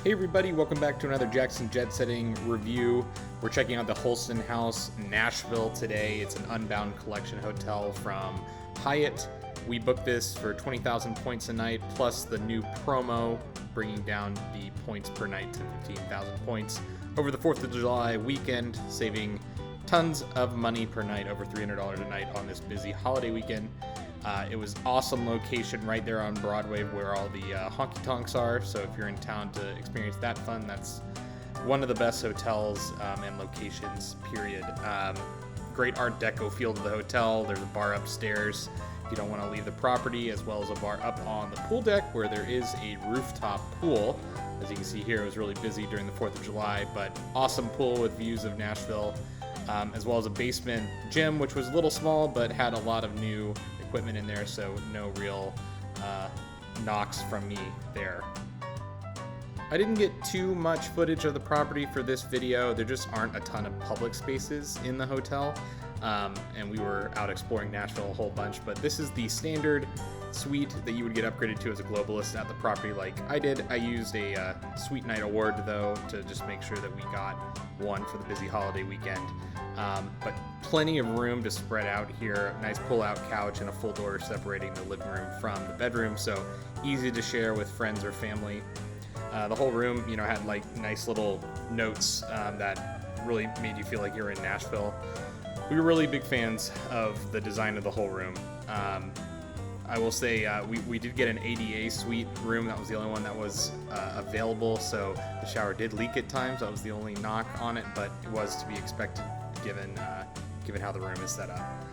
Hey everybody, welcome back to another Jackson Jet Setting review. We're checking out the Holston House Nashville today. It's an Unbound Collection hotel from Hyatt. We booked this for 20,000 points a night, plus the new promo, bringing down the points per night to 15,000 points over the 4th of July weekend, saving tons of money per night, over $300 a night on this busy holiday weekend. It was awesome location right there on Broadway where all the honky tonks are. So if you're in town to experience that fun, that's one of the best hotels and locations, period. Great Art Deco feel to the hotel. There's a bar upstairs if you don't want to leave the property, as well as a bar up on the pool deck where there is a rooftop pool. As you can see here, it was really busy during the 4th of July, but awesome pool with views of Nashville, as well as a basement gym, which was a little small, but had a lot of new equipment in there, so no real knocks from me there. I didn't get too much footage of the property for this video. There just aren't a ton of public spaces in the hotel, and we were out exploring Nashville a whole bunch, but this is the standard suite that you would get upgraded to as a globalist at the property like I did. I used a Suite Night Award, though, to just make sure that we got one for the busy holiday weekend. But plenty of room to spread out here. Nice pull-out couch and a full door separating the living room from the bedroom, so easy to share with friends or family. The whole room, had like nice little notes that really made you feel like you're in Nashville. We were really big fans of the design of the whole room. I will say we did get an ADA suite room. That was the only one that was available, so the shower did leak at times. That was the only knock on it, but it was to be expected given how the room is set up.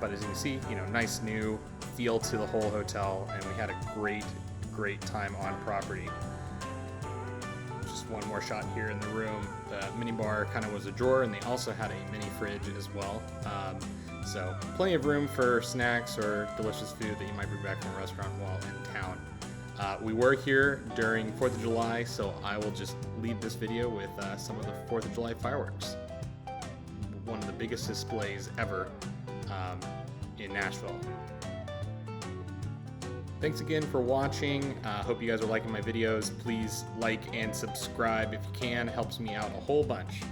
But as you can see, nice new feel to the whole hotel, and we had a great time on property. Just one more shot here in the room. The minibar kind of was a drawer, and they also had a mini fridge as well. So plenty of room for snacks or delicious food that you might bring back from a restaurant while in town. We were here during 4th of July, so I will just leave this video with some of the 4th of July fireworks. One of the biggest displays ever in Nashville. Thanks again for watching. Hope you guys are liking my videos. Please like and subscribe if you can. It helps me out a whole bunch.